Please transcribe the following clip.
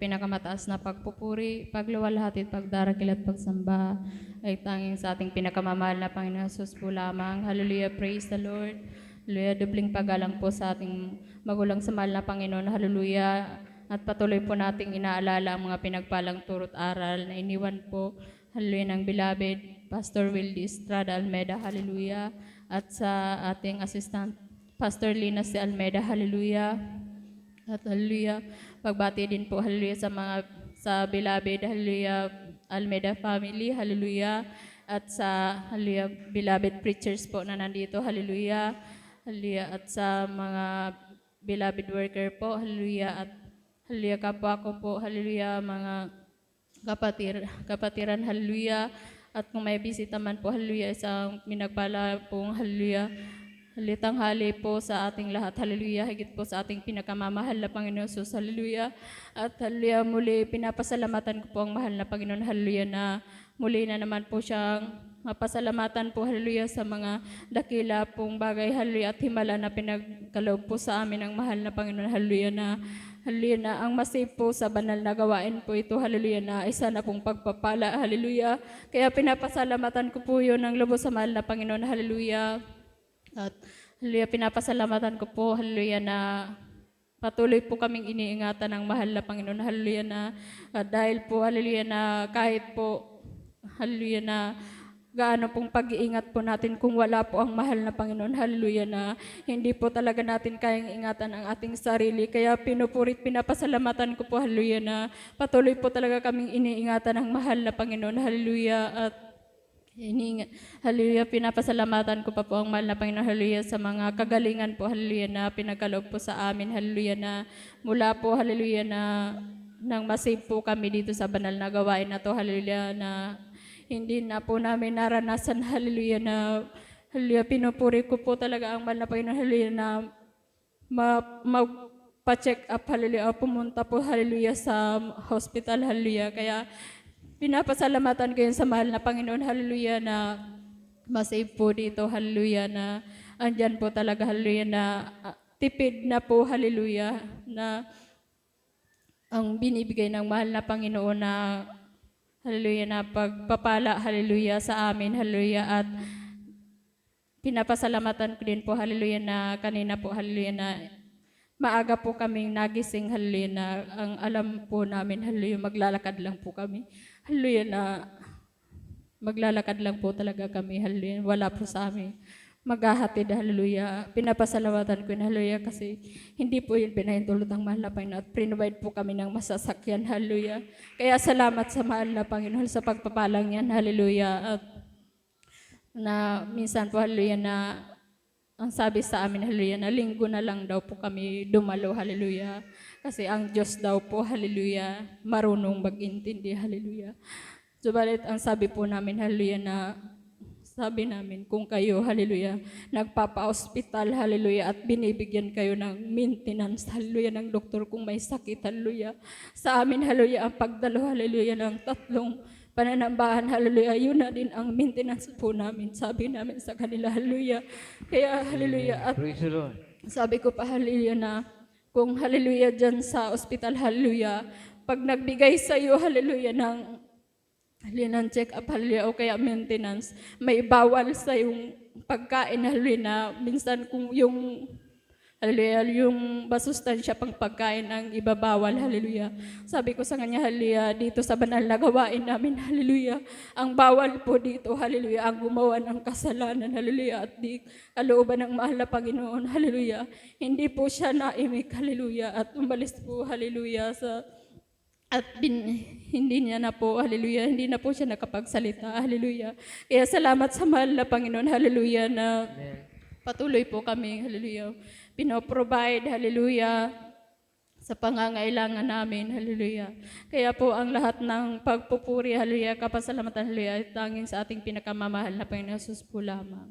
Pinakamataas na pagpupuri, pagluwalhati at pagdarakil at pagsamba ay tanging sa ating pinakamamahal na Panginoon Jesus po lamang. Hallelujah, praise the Lord. Hallelujah, dubling paggalang po sa ating magulang sa mahal na Panginoon. Hallelujah. At patuloy po nating inaalala ang mga pinagpalang turo't aral na iniwan po. Hallelujah ng beloved Pastor Wildy Estrada Almeda. Hallelujah. At sa ating assistant Pastor Lina C. Almeda. Hallelujah. At hallelujah, pagbati din po hallelujah sa beloved hallelujah Almeda family, hallelujah. At sa hallelujah beloved preachers po na nandito, hallelujah. Hallelujah. At sa mga beloved worker po, hallelujah. At hallelujah kapwa ko po, hallelujah, mga kapatiran, hallelujah. At kung may bisita man po, hallelujah, isang minagpala pong hallelujah. Tanghali po sa ating lahat, hallelujah, higit po sa ating pinakamamahal na Panginoon Jesus, hallelujah. At hallelujah, muli pinapasalamatan ko po ang mahal na Panginoon, hallelujah, na muli na naman po siyang mapasalamatan po, hallelujah, sa mga dakila pong bagay, hallelujah, at himala na pinagkaloob po sa amin ng mahal na Panginoon, hallelujah, na ang masip po sa banal na gawain po ito, hallelujah, na isa na pong pagpapala, hallelujah. Kaya pinapasalamatan ko po yun ng lubos sa mahal na Panginoon, hallelujah. At hallelujah, pinapasalamatan ko po, hallelujah, na patuloy po kaming iniingatan ng mahal na Panginoon, hallelujah, na dahil po, hallelujah, na kahit po, hallelujah, na gaano pong pag-iingat po natin kung wala po ang mahal na Panginoon, hallelujah, na hindi po talaga natin kayang ingatan ang ating sarili. Kaya pinupurit, pinapasalamatan ko po, hallelujah, na patuloy po talaga kaming iniingatan ng mahal na Panginoon, hallelujah. At hallelujah, pinapasalamatan ko pa po ang mahal na Panginoon, hallelujah, sa mga kagalingan po, hallelujah, na pinagkaloob po sa amin, hallelujah, na mula po, hallelujah, na nang masave po kami dito sa banal na gawain na to, hallelujah, na hindi na po namin naranasan, hallelujah, na hallelujah, pinupuri ko po talaga ang mahal na Panginoon, hallelujah, na magpa-check up, hallelujah, pumunta po, hallelujah, sa hospital, hallelujah. Kaya pinapasalamatan ko yun sa mahal na Panginoon, hallelujah, na masave po dito, hallelujah, na andyan po talaga, hallelujah, na tipid na po, hallelujah, na ang binibigay ng mahal na Panginoon na hallelujah, na pagpapala, hallelujah, sa amin, hallelujah. At pinapasalamatan ko din po, hallelujah, na kanina po, hallelujah, na maaga po kaming nagising, hallelujah, na ang alam po namin, hallelujah, maglalakad lang po kami. Hallelujah, na maglalakad lang po talaga kami, hallelujah, wala po sa amin maghahatid, hallelujah. Pinapasalamatan ko yun, hallelujah, kasi hindi po yun pinahintulot ang mahal na Panginoon at provide po kami ng masasakyan, hallelujah. Kaya salamat sa mahal na Panginoon sa pagpapalang yan, hallelujah. At na minsan po, hallelujah, na ang sabi sa amin, hallelujah, na linggo na lang daw po kami dumalo, hallelujah. Kasi ang Diyos daw po, hallelujah, marunong mag-intindi, hallelujah. Subalit ang sabi po namin, hallelujah, na sabi namin, kung kayo, hallelujah, nagpapa-hospital, hallelujah, at binibigyan kayo ng maintenance, hallelujah, ng doktor kung may sakit, hallelujah. Sa amin, hallelujah, ang pagdalo, hallelujah, ng 3 pananambahan, hallelujah, yun na din ang maintenance po namin. Sabi namin sa kanila, hallelujah. Kaya, hallelujah, at Praise the Lord. sabi ko pa, hallelujah, na kung hallelujah dyan sa ospital, hallelujah, pag nagbigay sa iyo, hallelujah, ng check up, hallelujah, o kaya maintenance, may bawal sa yung pagkain, hallelujah, na minsan kung yung hallelujah, yung masustansya pang pagkain ang ibabawal, hallelujah. Sabi ko sa kanya, hallelujah, dito sa banal na gawain namin, hallelujah, ang bawal po dito, hallelujah, ang gumawa ng kasalanan, hallelujah, at di kalooban ng mahal na Panginoon, hallelujah. Hindi po siya naimik, hallelujah, at umalis po, hallelujah, at hindi niya na po, hallelujah, hindi na po siya nakapagsalita, hallelujah. Kaya salamat sa mahal na Panginoon, hallelujah, na patuloy po kami, hallelujah, pinoprovide, hallelujah, sa pangangailangan namin, hallelujah. Kaya po ang lahat ng pagpupuri, hallelujah, kapasalamatan, hallelujah, ay tanging sa ating pinakamamahal na Panginoon Jesus po lamang.